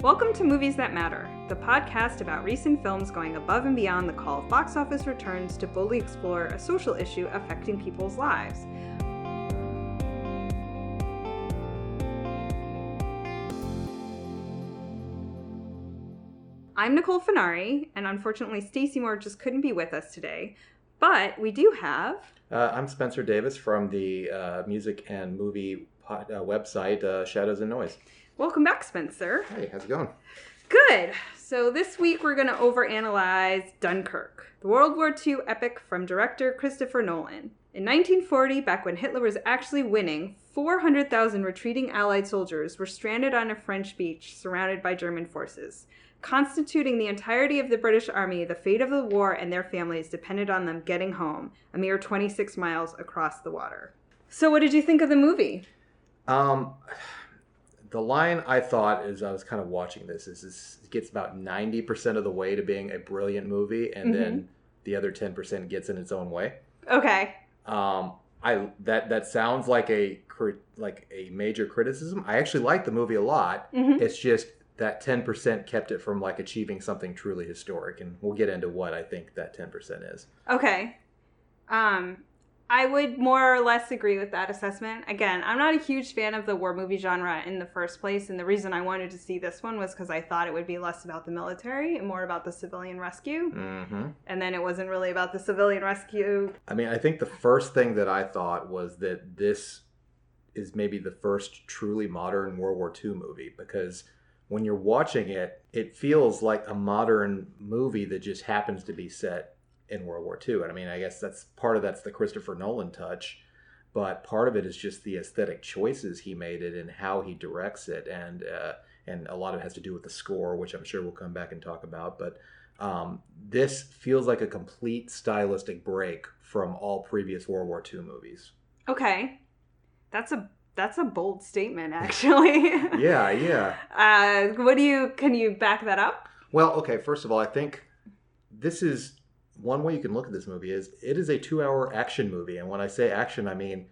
Welcome to Movies That Matter, the podcast about recent films going above and beyond the call of box office returns to boldly explore a social issue affecting people's lives. I'm Nicole Finari, and unfortunately Stacey Moore just couldn't be with us today, but we do have... I'm Spencer Davis from the music and movie website Shadows and Noise. Welcome back, Spencer. Hey, how's it going? Good. So this week we're going to overanalyze Dunkirk, the World War II epic from director Christopher Nolan. In 1940, back when Hitler was actually winning, 400,000 retreating Allied soldiers were stranded on a French beach surrounded by German forces. Constituting the entirety of the British Army, the fate of the war and their families depended on them getting home, a mere 26 miles across the water. So what did you think of the movie? The line I thought as I was kind of watching this is it gets about 90% of the way to being a brilliant movie, and then the other 10% gets in its own way. Okay. That sounds like a major criticism. I actually like the movie a lot. It's just that 10% kept it from achieving something truly historic, and we'll get into what I think that 10% is. Okay. I would more or less agree with that assessment. Again, I'm not a huge fan of the war movie genre in the first place, and the reason I wanted to see this one was because I thought it would be less about the military and more about the civilian rescue. And then it wasn't really about the civilian rescue. I mean, I think the first thing that I thought was that this is maybe the first truly modern World War II movie, because when you're watching it, it feels like a modern movie that just happens to be set in World War II. And I mean, I guess that's the Christopher Nolan touch, but part of it is just the aesthetic choices he made it and how he directs it, and a lot of it has to do with the score, which I'm sure we'll come back and talk about. But this feels like a complete stylistic break from all previous World War II movies. Okay, that's a bold statement, actually. Yeah. Can you back that up? Well, okay, first of all, I think this is one way you can look at this movie is it is a 2-hour action movie. And when I say action, I mean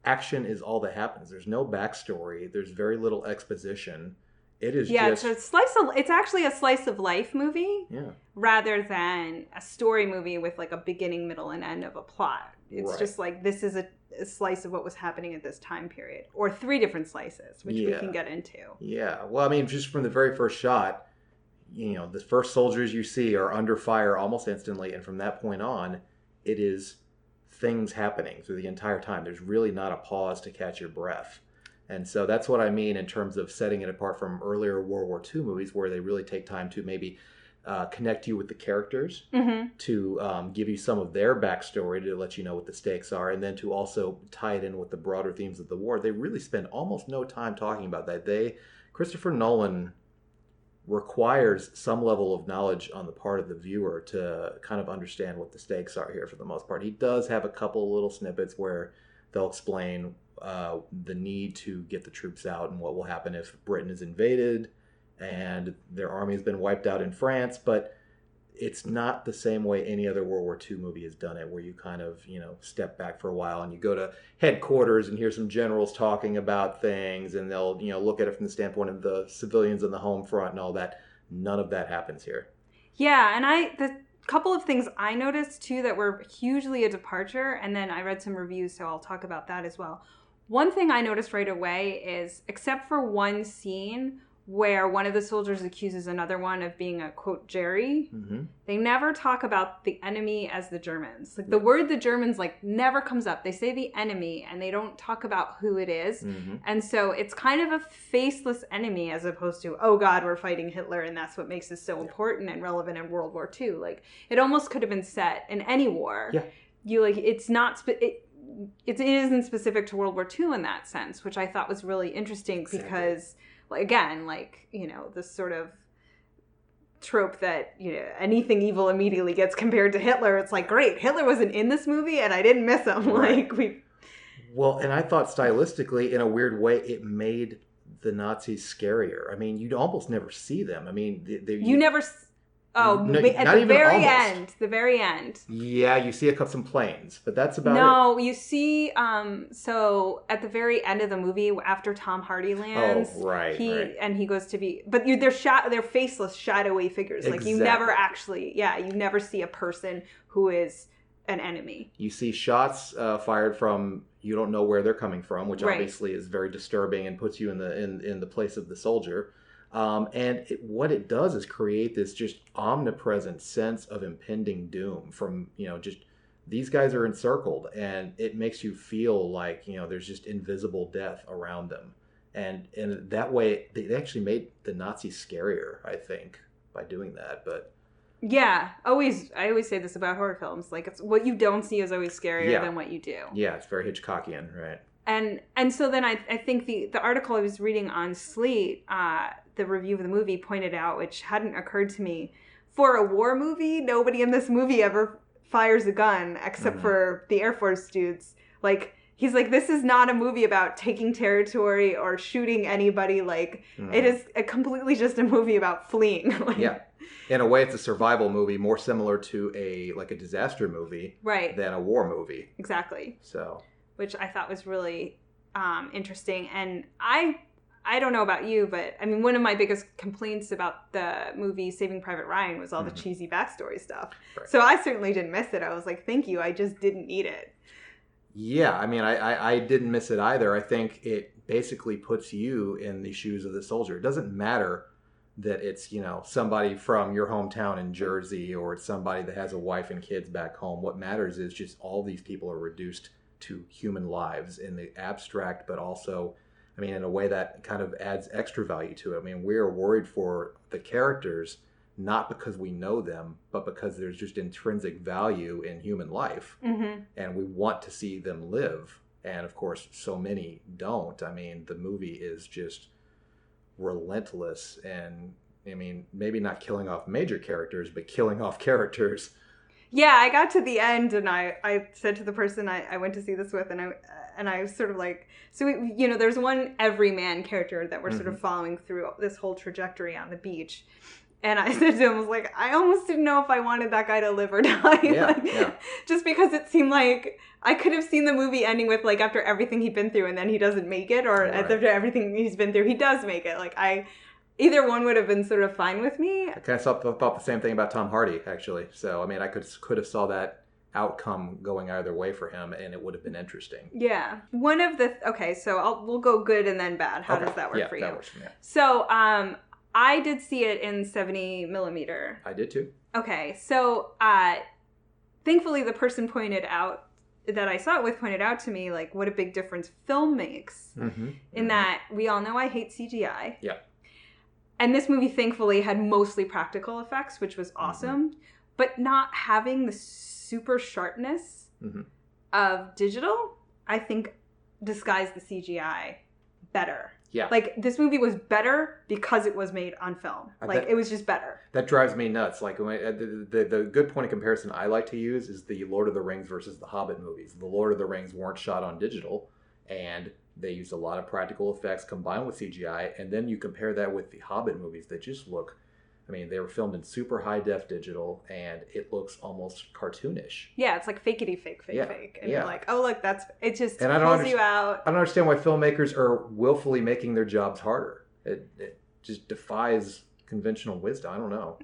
action is all that happens. There's no backstory. There's very little exposition. It is it's actually a slice of life movie. Yeah. Rather than a story movie with a beginning, middle, and end of a plot. It's just this is a slice of what was happening at this time period. Or 3 different slices, which we can get into. Yeah. Well, I mean, just from the very first shot, the first soldiers you see are under fire almost instantly. And from that point on, it is things happening through the entire time. There's really not a pause to catch your breath. And so that's what I mean in terms of setting it apart from earlier World War II movies, where they really take time to maybe connect you with the characters, to give you some of their backstory to let you know what the stakes are, and then to also tie it in with the broader themes of the war. They really spend almost no time talking about that. Christopher Nolan requires some level of knowledge on the part of the viewer to kind of understand what the stakes are here for the most part. He does have a couple little snippets where they'll explain the need to get the troops out and what will happen if Britain is invaded and their army has been wiped out in France, but it's not the same way any other World War II movie has done it, where you kind of, step back for a while and you go to headquarters and hear some generals talking about things, and they'll, look at it from the standpoint of the civilians on the home front and all that. None of that happens here. Yeah, and the couple of things I noticed too that were hugely a departure, and then I read some reviews, so I'll talk about that as well. One thing I noticed right away is, except for one scene where one of the soldiers accuses another one of being a, quote, Jerry, they never talk about the enemy as the Germans. The word the Germans, never comes up. They say the enemy, and they don't talk about who it is. And so it's kind of a faceless enemy, as opposed to, oh God, we're fighting Hitler, and that's what makes this so important and relevant in World War II. It almost could have been set in any war. Yeah. It's not... It isn't specific to World War II in that sense, which I thought was really interesting because... Again, this sort of trope that, anything evil immediately gets compared to Hitler. It's great, Hitler wasn't in this movie and I didn't miss him. Right. Well, and I thought stylistically, in a weird way, it made the Nazis scarier. I mean, you'd almost never see them. I mean, Oh, No, at not the even very almost. end. The very end. Yeah, you see some planes, but that's about it. No, you see, so at the very end of the movie, after Tom Hardy lands, right. he goes to be, but they're faceless, shadowy figures. Exactly. Like you never actually, you never see a person who is an enemy. You see shots fired from you don't know where they're coming from, which Right. obviously is very disturbing and puts you in the place of the soldier. What it does is create this just omnipresent sense of impending doom from, just these guys are encircled, and it makes you feel like, there's just invisible death around them. And that way, they actually made the Nazis scarier, I think, by doing that. But yeah, I always say this about horror films. Like, it's what you don't see is always scarier than what you do. Yeah, it's very Hitchcockian, right? And so then I think the article I was reading on Slate, the review of the movie pointed out, which hadn't occurred to me, for a war movie, nobody in this movie ever fires a gun except for the Air Force dudes. Like, he's like, this is not a movie about taking territory or shooting anybody. Like, it is completely just a movie about fleeing. Like, yeah. In a way, it's a survival movie, more similar to a disaster movie than a war movie. Exactly. So, which I thought was really interesting. And I don't know about you, but I mean, one of my biggest complaints about the movie Saving Private Ryan was all the cheesy backstory stuff. Right. So I certainly didn't miss it. I was like, thank you. I just didn't need it. Yeah, I mean, I didn't miss it either. I think it basically puts you in the shoes of the soldier. It doesn't matter that it's, somebody from your hometown in Jersey, or it's somebody that has a wife and kids back home. What matters is just all these people are reduced to human lives in the abstract, but also, I mean, in a way that kind of adds extra value to it. I mean, we are worried for the characters, not because we know them, but because there's just intrinsic value in human life. And we want to see them live. And of course, so many don't. I mean, the movie is just relentless, and I mean, maybe not killing off major characters, but killing off characters. Yeah, I got to the end, and I said to the person I went to see this with, and I was sort of like, so there's one everyman character that we're sort of following through this whole trajectory on the beach. And I said to him, I was like, I almost didn't know if I wanted that guy to live or die. Just because it seemed like I could have seen the movie ending with, like, after everything he'd been through and then he doesn't make it, or after everything he's been through, he does make it. Like, either one would have been sort of fine with me. I kind of thought the same thing about Tom Hardy, actually. So, I mean, I could have saw that outcome going either way for him, and it would have been interesting. Yeah. One of the, so we'll go good and then bad. How does that work for you? That works for me. So, I did see it in 70 millimeter. I did too. Okay, so thankfully the person that I saw it with pointed out to me, like, what a big difference film makes. In that we all know I hate CGI. Yeah. And this movie thankfully had mostly practical effects, which was awesome. But not having the super sharpness of digital, I think, disguised the CGI better. Yeah. Like, this movie was better because it was made on film. Like, it was just better. That drives me nuts. Like, the good point of comparison I like to use is the Lord of the Rings versus the Hobbit movies. The Lord of the Rings weren't shot on digital, and they used a lot of practical effects combined with CGI. And then you compare that with the Hobbit movies that just look, I mean, they were filmed in super high def digital, and it looks almost cartoonish. Yeah, it's like fakety fake. And you're like, oh, look, it just and pulls you out. I don't understand why filmmakers are willfully making their jobs harder. It just defies conventional wisdom. I don't know.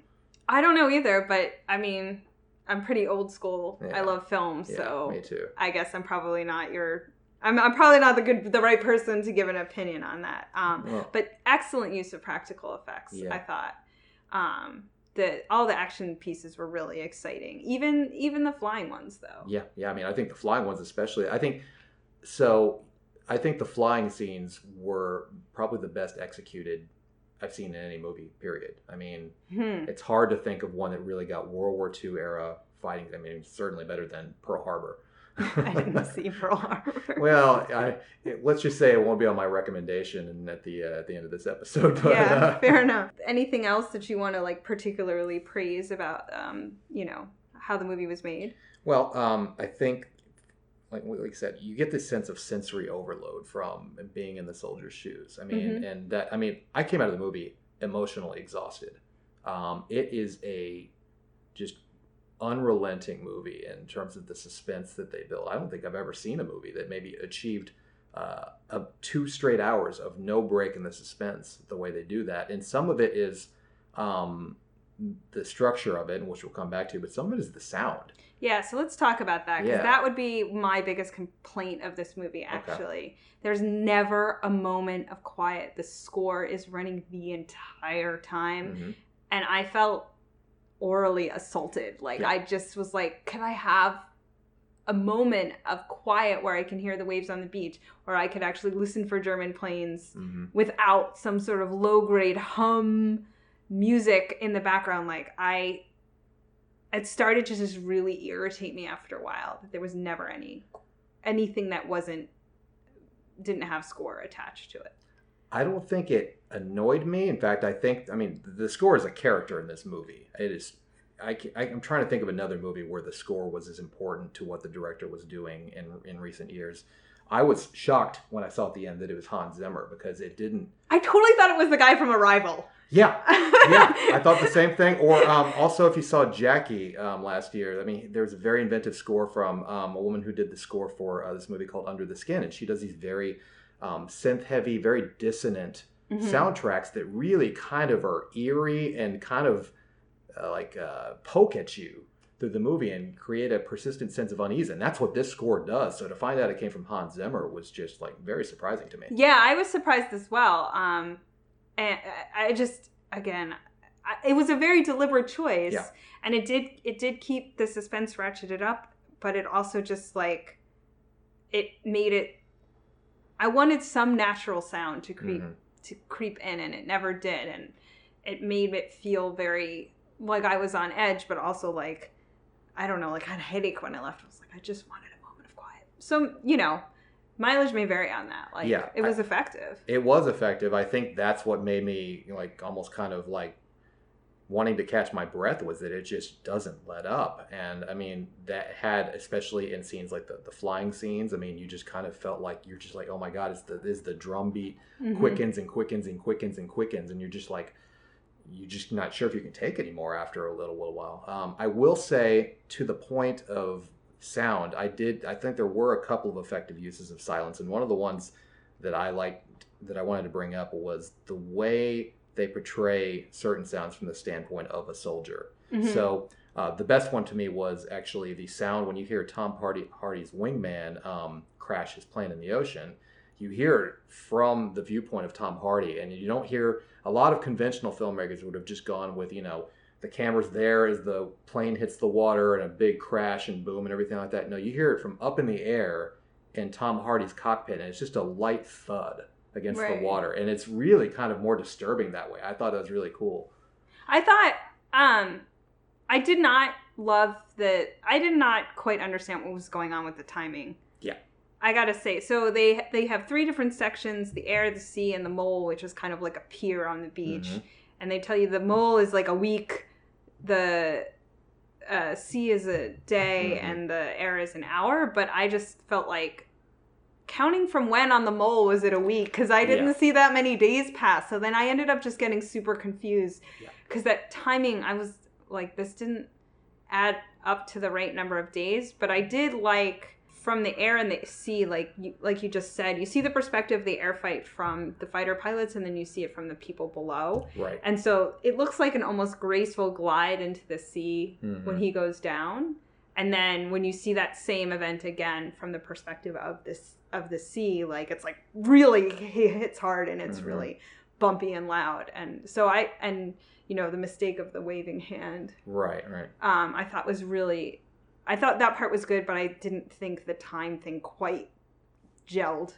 I don't know either, but I mean, I'm pretty old school. Yeah. I love film, so me too. I guess I'm probably not I'm probably not the right person to give an opinion on that. But excellent use of practical effects, I thought. All the action pieces were really exciting. Even the flying ones, though. Yeah. I mean, I think the flying ones especially. I think the flying scenes were probably the best executed I've seen in any movie, period. I mean, it's hard to think of one that really got World War II era fighting. I mean, certainly better than Pearl Harbor. I didn't see Pearl Harbor. Well, let's just say it won't be on my recommendation and at the end of this episode. But, yeah, fair enough. Anything else that you want to, like, particularly praise about, how the movie was made? Well, I think, like you said, you get this sense of sensory overload from being in the soldier's shoes. I mean, I came out of the movie emotionally exhausted. It is a just unrelenting movie in terms of the suspense that they build. I don't think I've ever seen a movie that maybe achieved 2 straight hours of no break in the suspense the way they do that. And some of it is the structure of it, which we'll come back to, but some of it is the sound. Yeah, so let's talk about that, because that would be my biggest complaint of this movie, actually. Okay. There's never a moment of quiet. The score is running the entire time, and I felt orally assaulted. Like, I just was like, can I have a moment of quiet where I can hear the waves on the beach, or I could actually listen for German planes without some sort of low-grade hum music in the background? Like, it started to just really irritate me after a while that there was never anything that didn't have score attached to it. I don't think it annoyed me. In fact, the score is a character in this movie. It is. I'm trying to think of another movie where the score was as important to what the director was doing in recent years. I was shocked when I saw at the end that it was Hans Zimmer, because it didn't. I totally thought it was the guy from Arrival. Yeah, I thought the same thing. Or also, if you saw Jackie last year, there's a very inventive score from a woman who did the score for this movie called Under the Skin, and she does these very synth-heavy, very dissonant soundtracks that really kind of are eerie and kind of poke at you through the movie and create a persistent sense of unease, and that's what this score does. So to find out it came from Hans Zimmer was just very surprising to me. Yeah, I was surprised as well. And I just, it was a very deliberate choice, and it did keep the suspense ratcheted up, but it also just it made it. I wanted some natural sound to creep in, and it never did, and it made it feel very like I was on edge, but also I don't know, I had a headache when I left. I was like, I just wanted a moment of quiet. So, mileage may vary on that. It was effective. It was effective. I think that's what made me almost kind of wanting to catch my breath, was that it just doesn't let up. And that had, especially in scenes like the flying scenes, you just kind of felt like you're just oh my God, is the drum beat quickens and quickens and quickens and quickens, and you're just not sure if you can take it anymore after a little while. I will say, to the point of sound, I think there were a couple of effective uses of silence, and one of the ones that I liked, that I wanted to bring up, was the way they portray certain sounds from the standpoint of a soldier. So the best one to me was actually the sound when you hear Tom Hardy's wingman crash his plane in the ocean. You hear it from the viewpoint of Tom Hardy, and you don't hear. A lot of conventional filmmakers would have just gone with, the camera's there as the plane hits the water and a big crash and boom and everything like that. No, you hear it from up in the air in Tom Hardy's cockpit, and it's just a light thud against the water, and it's really kind of more disturbing that way. I thought that was really cool. I thought I did not quite understand what was going on with the timing. Yeah. I gotta say, so they have 3 different sections: the air, the sea, and the mole, which is kind of like a pier on the beach. And they tell you the mole is a week, the sea is a day, and the air is an hour. But I just felt like counting from when on the mole was it a week, because I didn't see that many days pass. So then I ended up just getting super confused, because that timing, I was like, this didn't add up to the right number of days. But I did from the air and the sea, like you just said, you see the perspective of the air fight from the fighter pilots, and then you see it from the people below. Right. And so it looks like an almost graceful glide into the sea when he goes down. And then when you see that same event again from the perspective of the sea, it's really, he hits hard, and it's really bumpy and loud. And so the mistake of the waving hand. Right. I thought was really. I thought that part was good, but I didn't think the time thing quite gelled.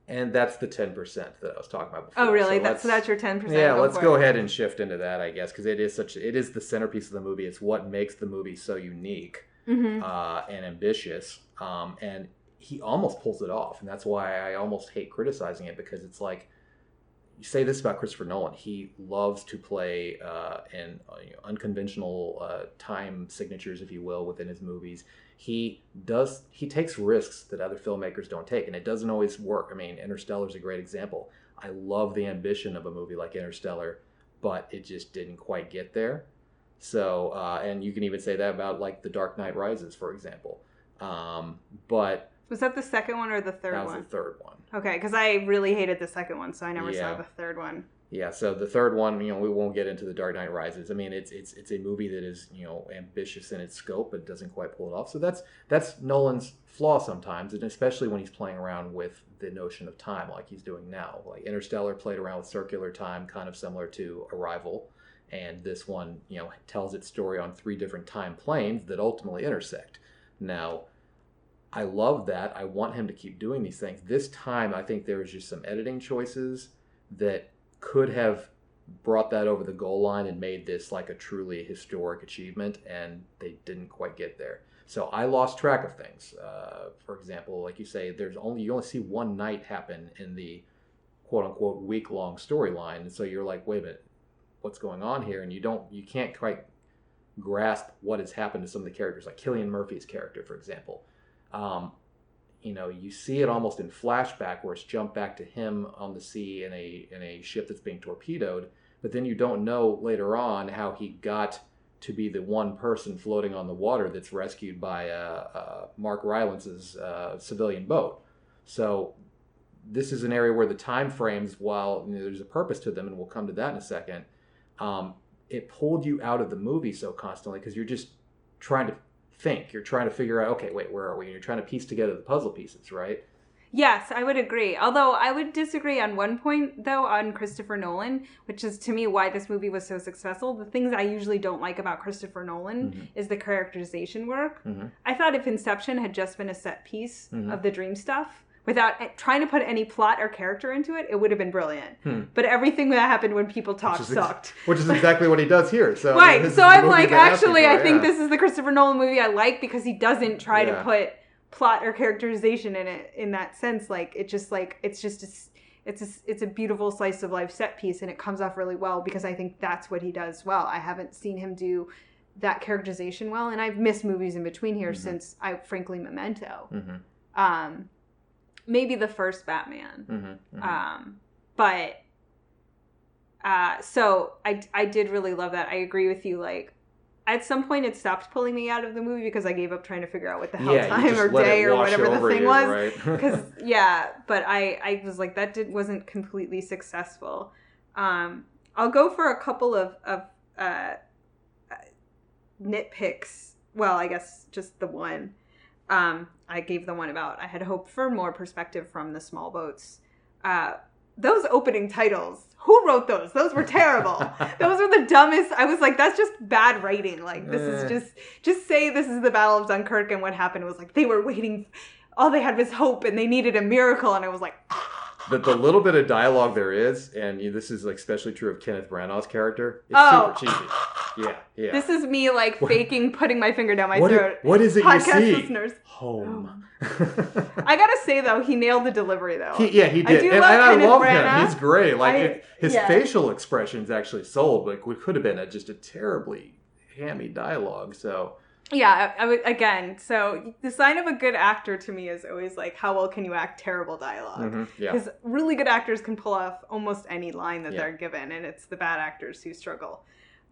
And that's the 10% that I was talking about before. Oh, really? So that's your 10%? Yeah, let's go ahead and shift into that, I guess, because it is the centerpiece of the movie. It's what makes the movie so unique and ambitious. And he almost pulls it off, and that's why I almost hate criticizing it, because it's you say this about Christopher Nolan. He loves to play in unconventional time signatures, if you will, within his movies. He takes risks that other filmmakers don't take, and it doesn't always work. Interstellar is a great example. I love the ambition of a movie like Interstellar, but it just didn't quite get there. So, and you can even say that about like The Dark Knight Rises, for example. But was that the second one or the third one? That was the third one. Okay, because I really hated the second one, so I never saw the third one. Yeah, so the third one, we won't get into The Dark Knight Rises. I mean, it's a movie that is, ambitious in its scope, but doesn't quite pull it off. So that's Nolan's flaw sometimes, and especially when he's playing around with the notion of time like he's doing now. Like Interstellar played around with circular time, kind of similar to Arrival, and this one, tells its story on 3 different time planes that ultimately intersect. Now, I love that. I want him to keep doing these things. This time, I think there was just some editing choices that could have brought that over the goal line and made this like a truly historic achievement, and they didn't quite get there. So I lost track of things. For example, like you say, you only see one night happen in the quote unquote week-long storyline, and so you're like, wait a minute, what's going on here? And you can't quite grasp what has happened to some of the characters, like Cillian Murphy's character, for example. You see it almost in flashback where it's jumped back to him on the sea in a ship that's being torpedoed, but then you don't know later on how he got to be the one person floating on the water that's rescued by Mark Rylance's civilian boat. So this is an area where the time frames, while there's a purpose to them, and we'll come to that in a second, it pulled you out of the movie so constantly because you're just trying to think. You're trying to figure out, okay, wait, where are we? And you're trying to piece together the puzzle pieces, right? Yes, I would agree. Although I would disagree on one point, though, on Christopher Nolan, which is, to me, why this movie was so successful. The things I usually don't like about Christopher Nolan is the characterization work. I thought if Inception had just been a set piece of the dream stuff, without trying to put any plot or character into it, it would have been brilliant. But everything that happened when people talked sucked. Which is exactly what he does here. So right. So I'm like, actually, I think this is the Christopher Nolan movie I like because he doesn't try to put plot or characterization in it in that sense. Like, it's a beautiful slice of life set piece, and it comes off really well because I think that's what he does well. I haven't seen him do that characterization well, and I've missed movies in between here since, frankly, Memento. Maybe the first Batman. So I did really love that. I agree with you. Like, at some point it stopped pulling me out of the movie because I gave up trying to figure out what the hell time or day or whatever the thing was. Right? But I was like, that wasn't completely successful. I'll go for a couple of nitpicks. Well, I guess just the one. I gave the one about I had hoped for more perspective from the small boats. Those opening titles, who wrote those? Those were terrible. Those were the dumbest. I was like, that's just bad writing. Like, this is just say this is the Battle of Dunkirk, and what happened was like they were waiting. All they had was hope, and they needed a miracle, and I was like, the little bit of dialogue there is, and this is like especially true of Kenneth Branagh's character, it's super cheesy. Yeah. This is me like faking putting my finger down my throat. What is it Podcast you see? Listeners. Home. I gotta say though, he nailed the delivery though. He did, and I love him. He's great. Like his facial expressions actually sold, but it could have been just a terribly hammy dialogue. So. Yeah, I would, again, so the sign of a good actor to me is always like, how well can you act terrible dialogue? Because really good actors can pull off almost any line that they're given, and it's the bad actors who struggle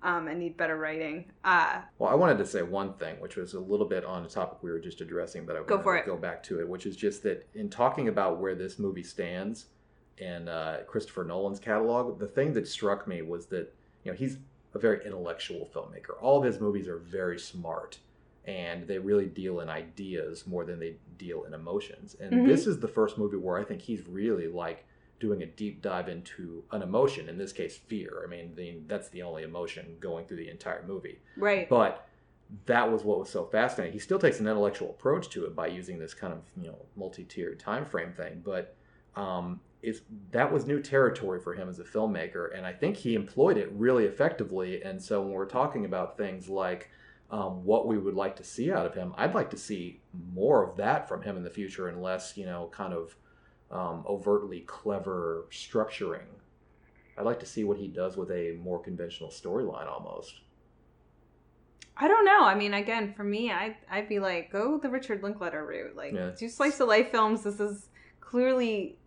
and need better writing. Well, I wanted to say one thing, which was a little bit on a topic we were just addressing, but I want to go back to it, which is just that in talking about where this movie stands in Christopher Nolan's catalog, the thing that struck me was that, he's a very intellectual filmmaker. All of his movies are very smart, and they really deal in ideas more than they deal in emotions. And this is the first movie where I think he's really like doing a deep dive into an emotion, in this case, fear. I mean, that's the only emotion going through the entire movie. Right. But that was what was so fascinating. He still takes an intellectual approach to it by using this kind of, multi-tiered time frame thing. But that was new territory for him as a filmmaker, and I think he employed it really effectively. And so when we're talking about things like what we would like to see out of him, I'd like to see more of that from him in the future, and less, kind of overtly clever structuring. I'd like to see what he does with a more conventional storyline almost. I don't know. I mean, again, for me, I'd be like, go the Richard Linklater route. Like, do slice of life films. This is clearly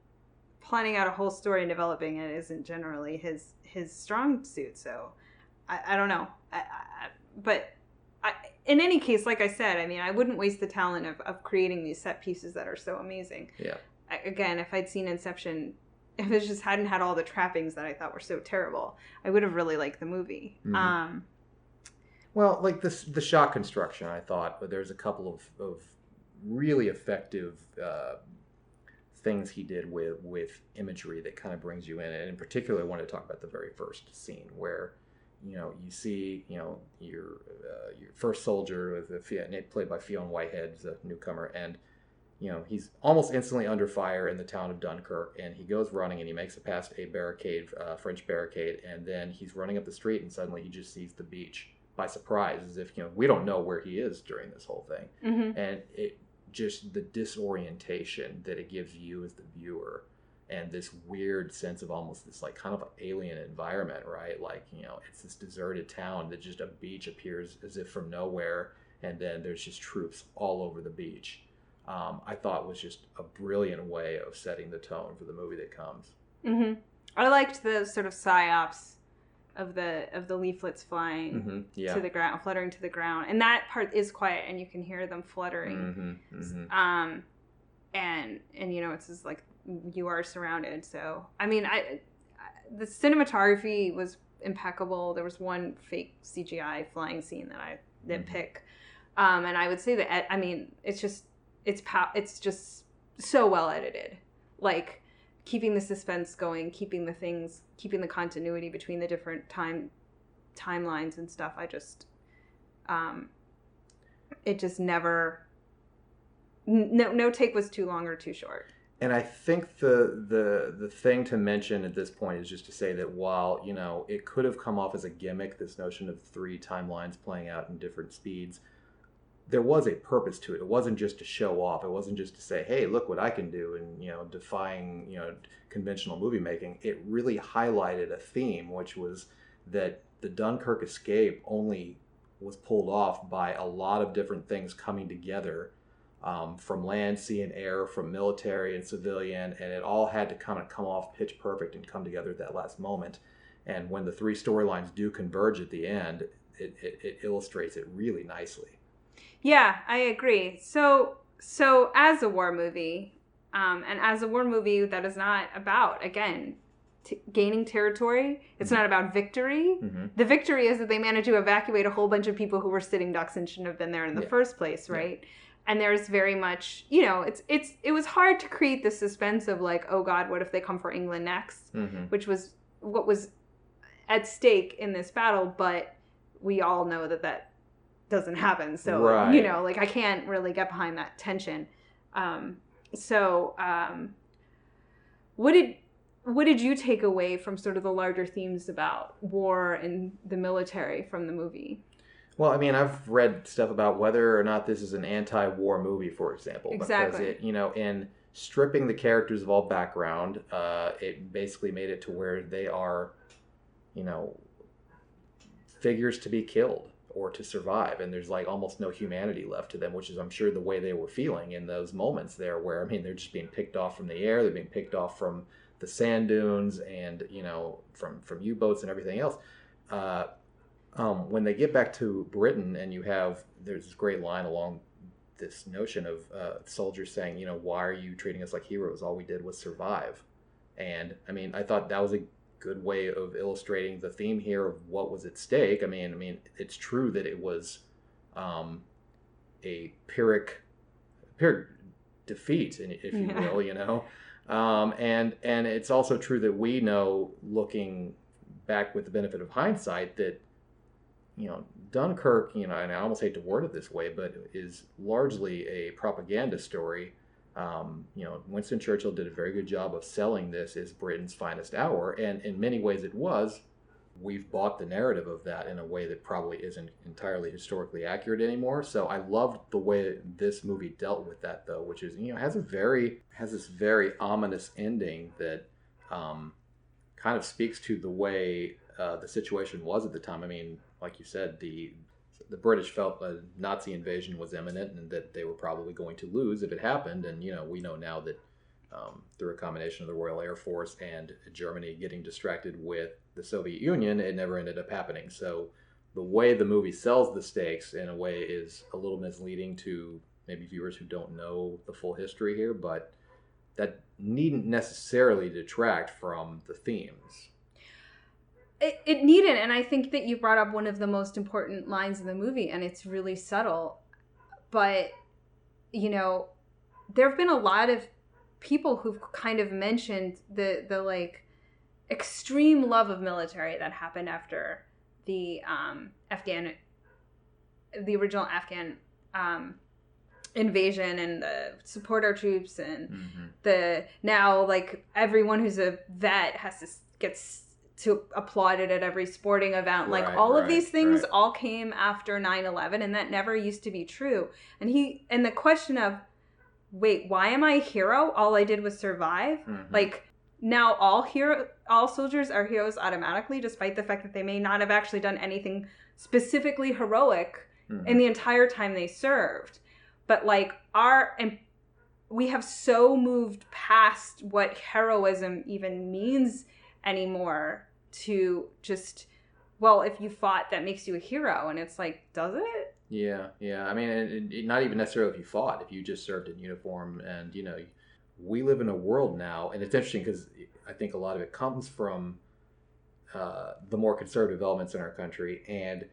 planning out a whole story and developing it isn't generally his strong suit. So I don't know. But in any case, like I said, I mean, I wouldn't waste the talent of creating these set pieces that are so amazing. Yeah. Again, if I'd seen Inception, if it just hadn't had all the trappings that I thought were so terrible, I would have really liked the movie. Mm-hmm. Well, like the shot construction, I thought, but there's a couple of really effective things he did with imagery that kind of brings you in. And in particular, I wanted to talk about the very first scene where, you know, you see, you know, your first soldier, played by Fionn Whitehead, the newcomer, and, you know, he's almost instantly under fire in the town of Dunkirk, and he goes running and he makes it past a barricade, French barricade, and then he's running up the street and suddenly he just sees the beach by surprise, as if, you know, we don't know where he is during this whole thing. Mm-hmm. And it just, the disorientation that it gives you as the viewer, and this weird sense of almost this like kind of alien environment, right? Like, you know, it's this deserted town that just a beach appears as if from nowhere, and then there's just troops all over the beach. I thought was just a brilliant way of setting the tone for the movie that comes. Mm-hmm. I liked the sort of psyops of the leaflets flying to the ground, fluttering to the ground, and that part is quiet, and you can hear them fluttering. Mm-hmm. And you know, it's just like you are surrounded. So I mean, the cinematography was impeccable. There was one fake CGI flying scene that I didn't pick, and I would say that I mean, it's just so well edited, like keeping the suspense going, keeping the continuity between the different timelines and stuff. I just, it just never, no take was too long or too short. And I think the thing to mention at this point is just to say that while, you know, it could have come off as a gimmick, this notion of 3 timelines playing out in different speeds, there was a purpose to it. It wasn't just to show off. It wasn't just to say, hey, look what I can do, and, you know, defying, you know, conventional movie making. It really highlighted a theme, which was that the Dunkirk escape only was pulled off by a lot of different things coming together, from land, sea, and air, from military and civilian, and it all had to kind of come off pitch perfect and come together at that last moment. And when the 3 storylines do converge at the end, it illustrates it really nicely. Yeah, I agree. So as a war movie, and as a war movie that is not about, again, gaining territory, it's not about victory. Mm-hmm. The victory is that they managed to evacuate a whole bunch of people who were sitting ducks and shouldn't have been there in the first place, right? Yeah. And there's very much, you know, it was hard to create the suspense of like, oh God, what if they come for England next? Mm-hmm. Which was what was at stake in this battle, but we all know that doesn't happen. So, right. You know, like I can't really get behind that tension. What did you take away from sort of the larger themes about war and the military from the movie? Well, I mean, I've read stuff about whether or not this is an anti-war movie, for example. Exactly. Because it, you know, in stripping the characters of all background, it basically made it to where they are, you know, figures to be killed or to survive, and there's like almost no humanity left to them, which is, I'm sure, the way they were feeling in those moments there, where, I mean, they're just being picked off from the air, they're being picked off from the sand dunes, and, you know, from U-boats and everything else. When they get back to Britain, and there's this great line along this notion of soldiers saying, you know, why are you treating us like heroes? All we did was survive. And I mean, I thought that was a good way of illustrating the theme here of what was at stake. I mean, it's true that it was a Pyrrhic defeat, if you will, you know, and it's also true that we know, looking back with the benefit of hindsight, that, you know, Dunkirk, you know, and I almost hate to word it this way, but is largely a propaganda story. You know, Winston Churchill did a very good job of selling this as Britain's finest hour, and in many ways it was. We've bought the narrative of that in a way that probably isn't entirely historically accurate anymore. So I loved the way this movie dealt with that, though, which is, you know, has this very ominous ending that kind of speaks to the way the situation was at the time. I mean, like you said, the British felt a Nazi invasion was imminent and that they were probably going to lose if it happened. And, you know, we know now that through a combination of the Royal Air Force and Germany getting distracted with the Soviet Union, it never ended up happening. So the way the movie sells the stakes in a way is a little misleading to maybe viewers who don't know the full history here, but that needn't necessarily detract from the themes. It needn't, and I think that you brought up one of the most important lines in the movie, and it's really subtle. But, there have been a lot of people who've kind of mentioned the like extreme love of military that happened after the original Afghan invasion, and the support our troops, and the now like everyone who's a vet gets to applaud it at every sporting event. Like all of these things all came after 9/11, and that never used to be true. And the question of, wait, why am I a hero? All I did was survive. Like now all soldiers are heroes automatically, despite the fact that they may not have actually done anything specifically heroic in the entire time they served. But like we have so moved past what heroism even means anymore to just, well, if you fought, that makes you a hero. And it's like, does it? Yeah. I mean, not even necessarily if you fought, if you just served in uniform. And, we live in a world now, and it's interesting because I think a lot of it comes from the more conservative elements in our country. And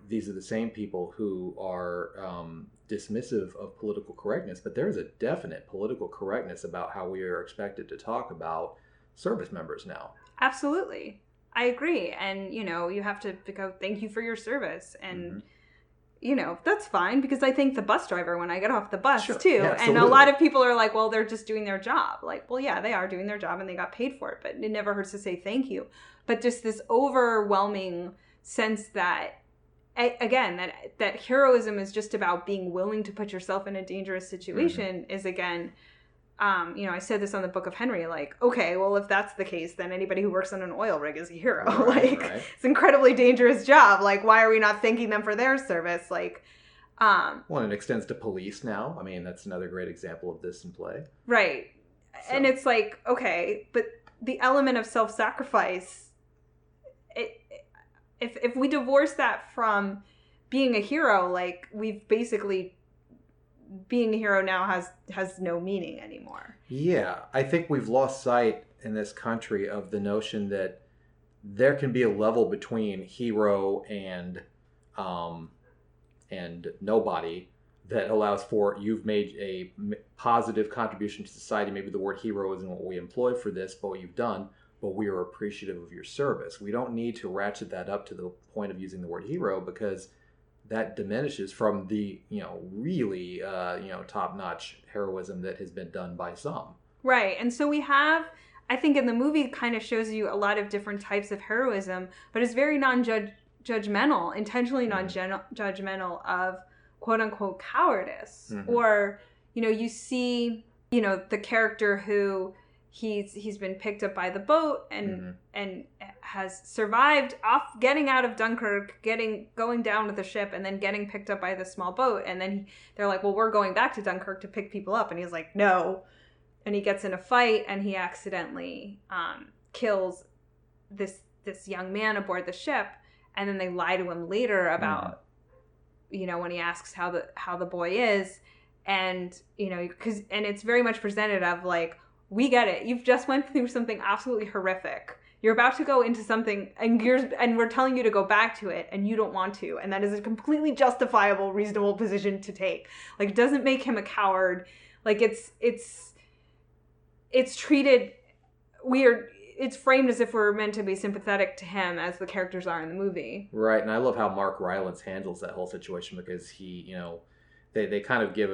these are the same people who are dismissive of political correctness, but there is a definite political correctness about how we are expected to talk about service members now. Absolutely. I agree. And, you have to go, thank you for your service. And, that's fine, because I thank the bus driver when I get off the bus too. Yeah, and a lot of people are like, well, they're just doing their job. Like, well, yeah, they are doing their job and they got paid for it, but it never hurts to say thank you. But just this overwhelming sense that, again, that heroism is just about being willing to put yourself in a dangerous situation is, again, I said this on the Book of Henry, like, okay, well, if that's the case, then anybody who works on an oil rig is a hero. It's an incredibly dangerous job. Like, why are we not thanking them for their service? Like, well, it extends to police now. I mean, that's another great example of this in play. Right. So. And it's like, okay, but the element of self-sacrifice, if we divorce that from being a hero, like, we've basically, being a hero now has no meaning anymore. Yeah, I think we've lost sight in this country of the notion that there can be a level between hero and nobody that allows for, you've made a positive contribution to society. Maybe the word hero isn't what we employ for this, but what you've done, but we are appreciative of your service. We don't need to ratchet that up to the point of using the word hero, because that diminishes from the, really, top-notch heroism that has been done by some. Right. And so we have, I think in the movie kind of shows you a lot of different types of heroism, but it's very non-judgmental, intentionally non-judgmental of quote-unquote cowardice. Or, you see, the character who he's been picked up by the boat and has survived getting out of Dunkirk, going down with the ship, and then getting picked up by the small boat. And then they're like, well, we're going back to Dunkirk to pick people up. And he's like, no. And he gets in a fight, and he accidentally kills this young man aboard the ship. And then they lie to him later about, when he asks how the boy is. And, and it's very much presented of like, we get it. You've just went through something absolutely horrific. You're about to go into something, and we're telling you to go back to it, and you don't want to. And that is a completely justifiable, reasonable position to take. Like, it doesn't make him a coward. Like, it's treated weird. It's framed as if we're meant to be sympathetic to him, as the characters are in the movie. Right, and I love how Mark Rylance handles that whole situation, because he, They kind of give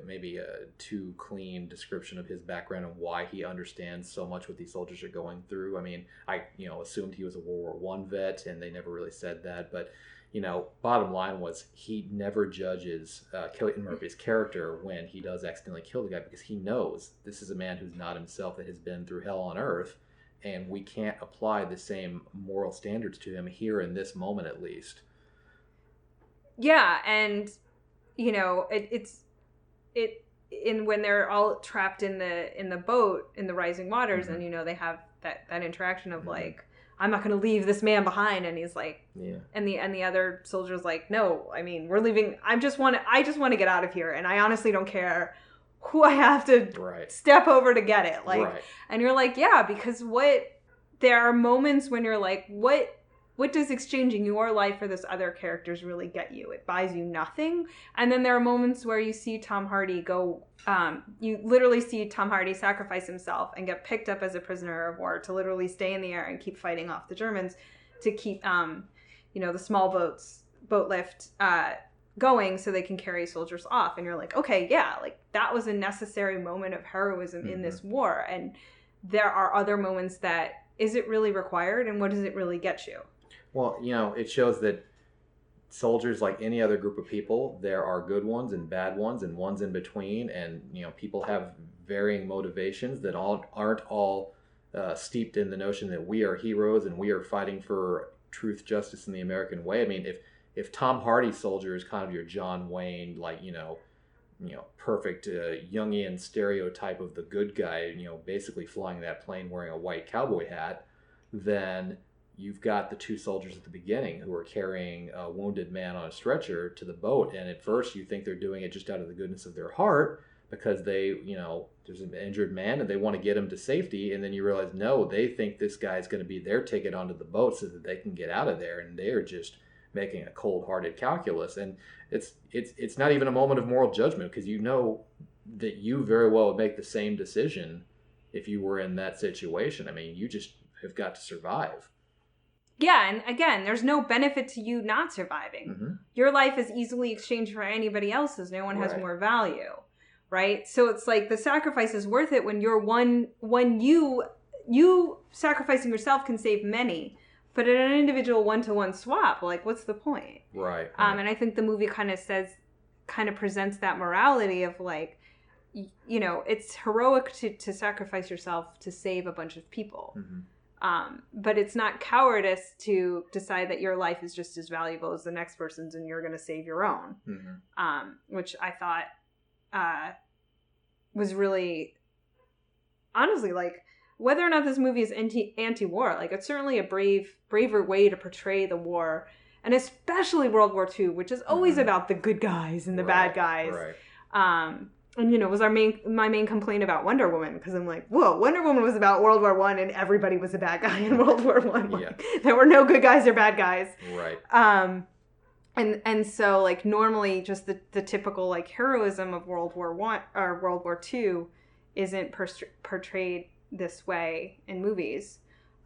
maybe a too clean description of his background and why he understands so much what these soldiers are going through. I mean, I assumed he was a World War I vet, and they never really said that. But, bottom line was, he never judges Cillian Murphy's character when he does accidentally kill the guy, because he knows this is a man who's not himself, that has been through hell on earth, and we can't apply the same moral standards to him here in this moment, at least. Yeah, and... it when they're all trapped in the boat in the rising waters, Mm-hmm. and, you know, they have that interaction of like, I'm not going to leave this man behind. And he's like, and the other soldier's like, no, I mean, we're leaving. I just want to get out of here. And I honestly don't care who I have to step over to get it. Like, and you're like, yeah, because there are moments when you're like, what does exchanging your life for this other character's really get you? It buys you nothing. And then there are moments where you see Tom Hardy you literally see Tom Hardy sacrifice himself and get picked up as a prisoner of war to literally stay in the air and keep fighting off the Germans to keep, the small boat lift going so they can carry soldiers off. And you're like, okay, yeah, like that was a necessary moment of heroism in this war. And there are other moments that, is it really required? And what does it really get you? Well, you know, it shows that soldiers, like any other group of people, there are good ones and bad ones and ones in between. And, you know, people have varying motivations that aren't all steeped in the notion that we are heroes and we are fighting for truth, justice, in the American way. I mean, if Tom Hardy's soldier is kind of your John Wayne, like, you know, perfect Jungian stereotype of the good guy, you know, basically flying that plane wearing a white cowboy hat, then you've got the two soldiers at the beginning who are carrying a wounded man on a stretcher to the boat. And at first you think they're doing it just out of the goodness of their heart because they, you know, there's an injured man and they want to get him to safety. And then you realize, no, they think this guy's going to be their ticket onto the boat so that they can get out of there. And they're just making a cold-hearted calculus. And it's not even a moment of moral judgment because you know that you very well would make the same decision if you were in that situation. I mean, you just have got to survive. Yeah, and again, there's no benefit to you not surviving. Mm-hmm. Your life is easily exchanged for anybody else's. No one has more value, right? So it's like the sacrifice is worth it when you sacrificing yourself can save many, but in an individual one-to-one swap, like, what's the point? Right. And I think the movie kind of presents that morality of like, you know, it's heroic to sacrifice yourself to save a bunch of people. Mm-hmm. But it's not cowardice to decide that your life is just as valuable as the next person's and you're going to save your own. Mm-hmm. Which I thought was really, honestly, like, whether or not this movie is anti-war, like, it's certainly a braver way to portray the war, and especially World War II, which is always about the good guys and the bad guys. Right. And, you know, was my main complaint about Wonder Woman, because I'm like, whoa, Wonder Woman was about World War I and everybody was a bad guy in World War I. Like, there were no good guys or bad guys. Right. And so, like, normally just the typical, like, heroism of World War I or World War II isn't portrayed this way in movies.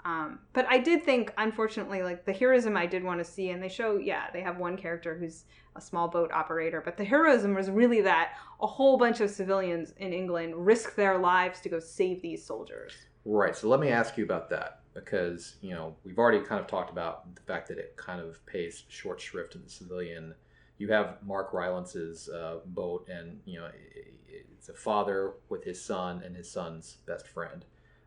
But I did think, unfortunately, like, the heroism I did want to see, and they have one character who's a small boat operator, but the heroism was really that a whole bunch of civilians in England risk their lives to go save these soldiers. Right. So let me ask you about that, because, you know, we've already kind of talked about the fact that it kind of pays short shrift to the civilian. You have Mark Rylance's boat, and, you know, it's a father with his son and his son's best friend.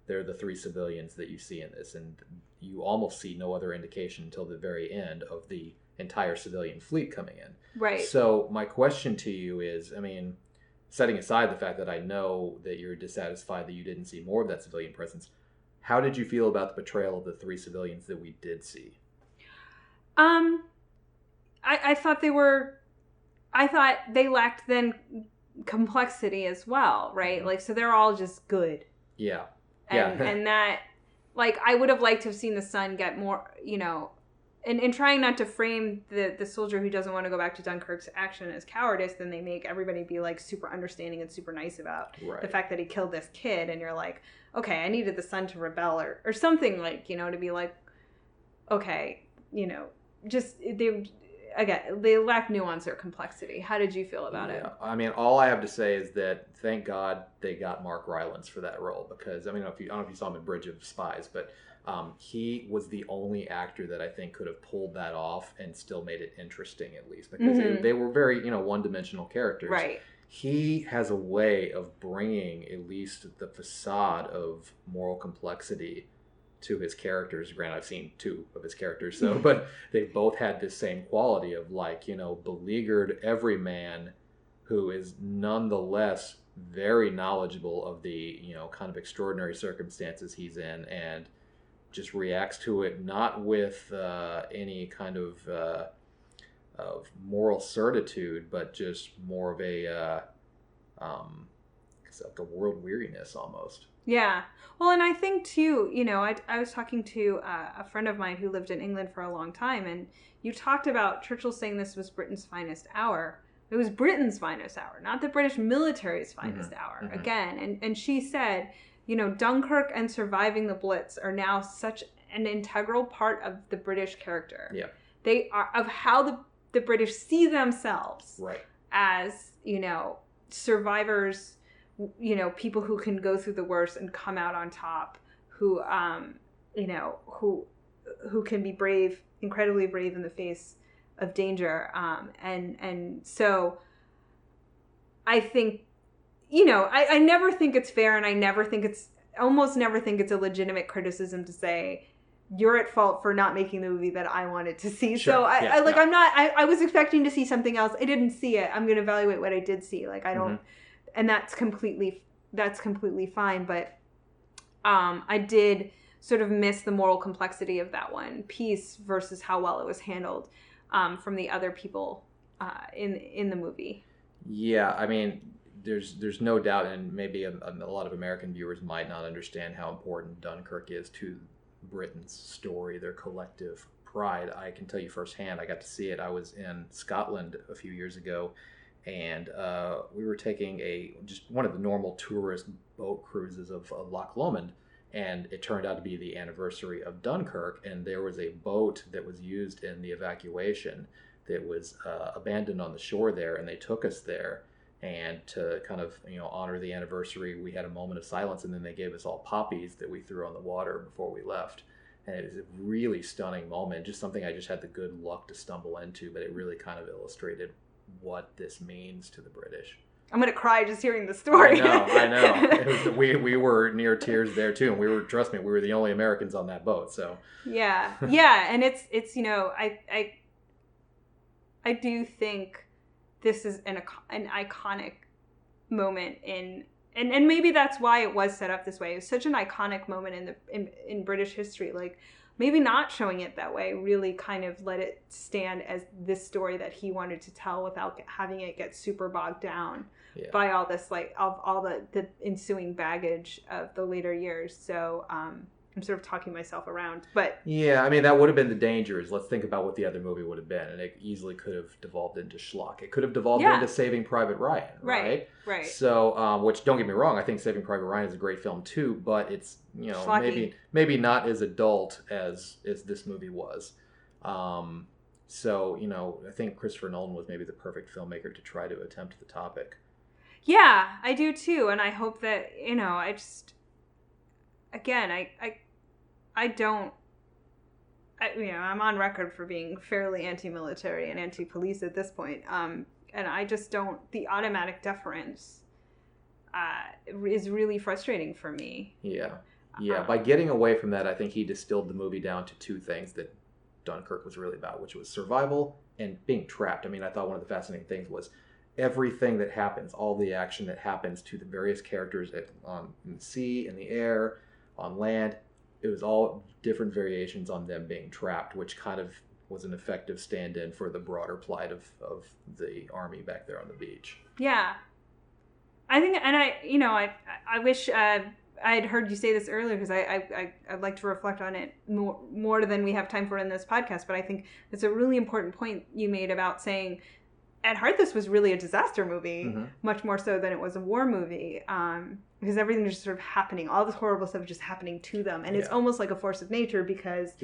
They're the three civilians that you see in this, and you almost see no other indication until the very end of the entire civilian fleet coming in. Right. So my question to you is, I mean, setting aside the fact that I know that you're dissatisfied that you didn't see more of that civilian presence, how did you feel about the portrayal of the three civilians that we did see? I thought they lacked then complexity as well, right? Mm-hmm. Like, so they're all just good. Yeah. And that, like, I would have liked to have seen the son get more, you know, and trying not to frame the soldier who doesn't want to go back to Dunkirk's action as cowardice, then they make everybody be, like, super understanding and super nice about the fact that he killed this kid. And you're like, okay, I needed the son to rebel or something, like, you know, to be like, okay, you know, just, they lack nuance or complexity. How did you feel about it? I mean, all I have to say is that thank God they got Mark Rylance for that role, because, I mean, I don't know if you saw him in Bridge of Spies, but he was the only actor that I think could have pulled that off and still made it interesting, at least, because they were very, you know, one-dimensional characters. Right. He has a way of bringing at least the facade of moral complexity to his characters. Granted, I've seen two of his characters, so but they both had this same quality of, like, you know, beleaguered everyman who is nonetheless very knowledgeable of the, kind of extraordinary circumstances he's in, and just reacts to it not with any kind of moral certitude, but just more of it's like a world weariness almost. Yeah. Well, and I think too, I was talking to a friend of mine who lived in England for a long time, and you talked about Churchill saying this was Britain's finest hour. It was Britain's finest hour, not the British military's finest hour. Mm-hmm. Again, and she said, Dunkirk and surviving the Blitz are now such an integral part of the British character. Yeah. They are, of how the British see themselves, right, as, survivors, people who can go through the worst and come out on top, who can be brave, incredibly brave in the face of danger. And so I think, I never think it's fair, and I almost never think it's a legitimate criticism to say, you're at fault for not making the movie that I wanted to see. Sure. So Yeah. I was expecting to see something else. I didn't see it. I'm going to evaluate what I did see. Like, I don't, and that's completely fine. But I did sort of miss the moral complexity of that one piece versus how well it was handled from the other people in the movie. Yeah, I mean, there's no doubt, and maybe a lot of American viewers might not understand how important Dunkirk is to Britain's story, their collective pride. I can tell you firsthand, I got to see it. I was in Scotland a few years ago, and we were taking just one of the normal tourist boat cruises of Loch Lomond, and it turned out to be the anniversary of Dunkirk, and there was a boat that was used in the evacuation that was abandoned on the shore there, and they took us there. And to kind of, honor the anniversary, we had a moment of silence, and then they gave us all poppies that we threw on the water before we left. And it was a really stunning moment, just something I just had the good luck to stumble into, but it really kind of illustrated what this means to the British. I'm going to cry just hearing the story. I know. We were near tears there too, and trust me, we were the only Americans on that boat, so. Yeah, and it's I do think this is an iconic moment and maybe that's why it was set up this way. It was such an iconic moment in British history. Like, maybe not showing it that way really kind of let it stand as this story that he wanted to tell without having it get super bogged down by all this, like, all the ensuing baggage of the later years. So I'm sort of talking myself around, but yeah, I mean, that would have been the dangers. Let's think about what the other movie would have been, and it easily could have devolved into schlock. It could have devolved into Saving Private Ryan, right? So, which, don't get me wrong, I think Saving Private Ryan is a great film too, but it's maybe not as adult as this movie was. So I think Christopher Nolan was maybe the perfect filmmaker to try to attempt the topic. Yeah, I do too, and I hope that I just. Again, I'm on record for being fairly anti-military and anti-police at this point. And I just don't, the automatic deference is really frustrating for me. Yeah. By getting away from that, I think he distilled the movie down to two things that Dunkirk was really about, which was survival and being trapped. I mean, I thought one of the fascinating things was everything that happens, all the action that happens to the various characters in the sea, in the air, on land, it was all different variations on them being trapped, which kind of was an effective stand-in for the broader plight of the army back there on the beach. Yeah. I think, and I wish I had heard you say this earlier, because I'd like to reflect on it more than we have time for in this podcast, but I think it's a really important point you made about saying, at heart, this was really a disaster movie, much more so than it was a war movie, because everything is just sort of happening. All this horrible stuff is just happening to them. And it's almost like a force of nature, because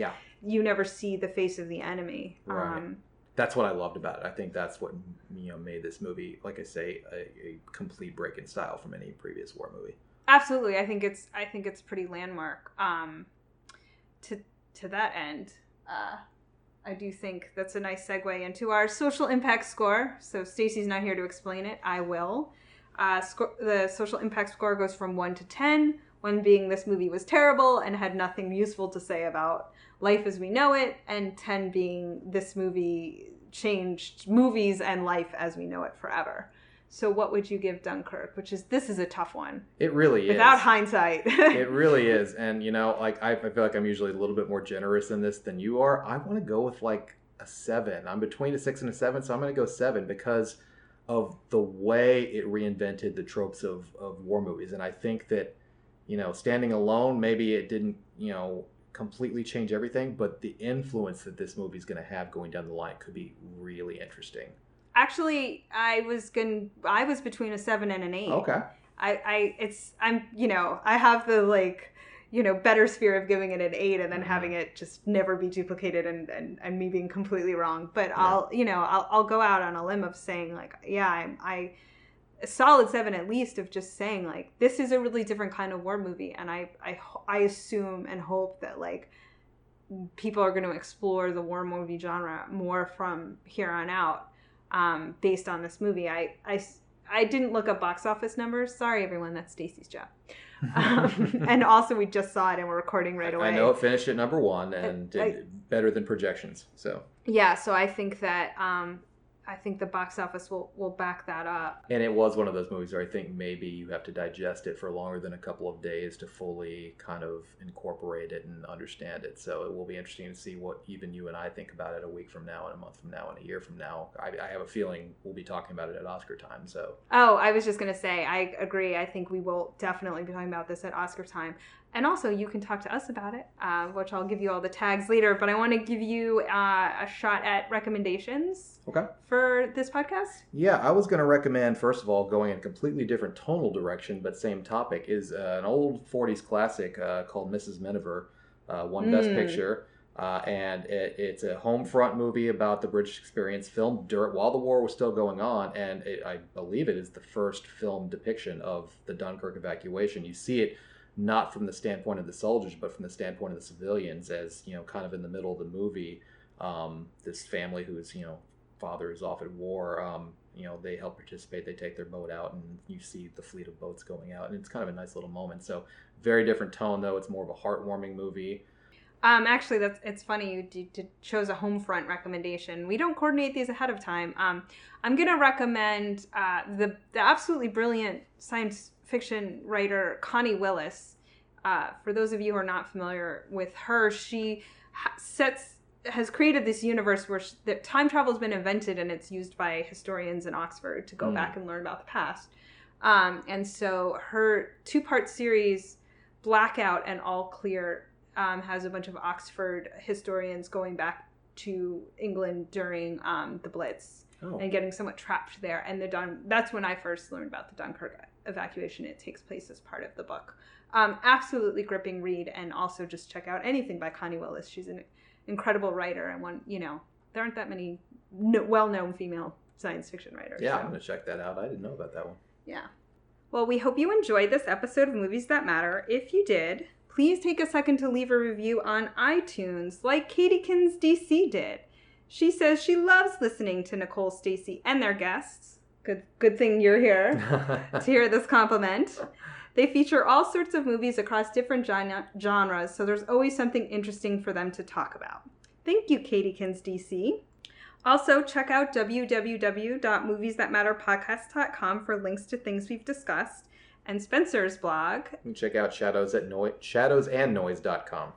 you never see the face of the enemy. Right. That's what I loved about it. I think that's what made this movie, like I say, a complete break in style from any previous war movie. Absolutely. I think it's pretty landmark. To that end, I do think that's a nice segue into our social impact score. So Stacey's not here to explain it. I will. The social impact score goes from 1 to 10, 1 being this movie was terrible and had nothing useful to say about life as we know it, and 10 being this movie changed movies and life as we know it forever. So what would you give Dunkirk? This is a tough one. It really is. Without hindsight. It really is. And, like I feel like I'm usually a little bit more generous in this than you are. I want to go with like a 7. I'm between a 6 and a 7, so I'm going to go 7 because of the way it reinvented the tropes of war movies. And I think that, standing alone, maybe it didn't, completely change everything, but the influence that this movie is going to have going down the line could be really interesting. Actually, I was between a 7 and an 8. Okay. I have the better sphere of giving it an 8 and then having it just never be duplicated and me being completely wrong. But yeah. I'll go out on a limb of saying like, yeah, I a solid 7 at least of just saying like, this is a really different kind of war movie. And I assume and hope that like people are going to explore the war movie genre more from here on out. Based on this movie. I didn't look up box office numbers. Sorry, everyone. That's Stacey's job. And also, we just saw it and we're recording right away. I know it finished at number 1 and did better than projections. So yeah, so I think that the box office will back that up. And it was one of those movies where I think maybe you have to digest it for longer than a couple of days to fully kind of incorporate it and understand it. So it will be interesting to see what even you and I think about it a week from now and a month from now and a year from now. I have a feeling we'll be talking about it at Oscar time. So I was just going to say, I agree. I think we will definitely be talking about this at Oscar time. And also, you can talk to us about it, which I'll give you all the tags later. But I want to give you a shot at recommendations for this podcast. Yeah, I was going to recommend, first of all, going in a completely different tonal direction, but same topic, is an old 40s classic called Mrs. Miniver, won Best Picture. And it's a home front movie about the British experience, filmed while the war was still going on. And I believe it is the first film depiction of the Dunkirk evacuation. You see it not from the standpoint of the soldiers, but from the standpoint of the civilians, as kind of in the middle of the movie, this family whose father is off at war, they help participate. They take their boat out, and you see the fleet of boats going out, and it's kind of a nice little moment. So very different tone, though. It's more of a heartwarming movie. Actually, it's funny you chose a home front recommendation. We don't coordinate these ahead of time. I'm gonna recommend the absolutely brilliant science fiction writer Connie Willis. For those of you who are not familiar with her, she has created this universe where that time travel has been invented, and it's used by historians in Oxford to go back and learn about the past. And so her 2-part series, Blackout and All Clear, has a bunch of Oxford historians going back to England during the Blitz and getting somewhat trapped there. And that's when I first learned about the Dunkirk evacuation. It takes place as part of the book. Absolutely gripping read, and also just check out anything by Connie Willis. She's an incredible writer, and there aren't that many well-known female science fiction writers. Yeah, so I'm going to check that out. I didn't know about that one. Yeah. Well, we hope you enjoyed this episode of Movies That Matter. If you did, please take a second to leave a review on iTunes, like Katiekins DC did. She says she loves listening to Nicole, Stacey, and their guests. Good thing you're here to hear this compliment. They feature all sorts of movies across different genres, so there's always something interesting for them to talk about. Thank you, Katiekins DC. Also, check out www.moviesthatmatterpodcast.com for links to things we've discussed, and Spencer's blog. You can check out shadowsandnoise.com.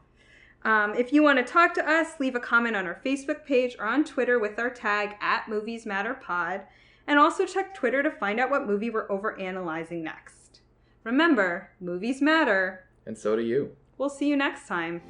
If you want to talk to us, leave a comment on our Facebook page or on Twitter with our tag @MoviesMatterPod, and also check Twitter to find out what movie we're overanalyzing next. Remember, movies matter. And so do you. We'll see you next time.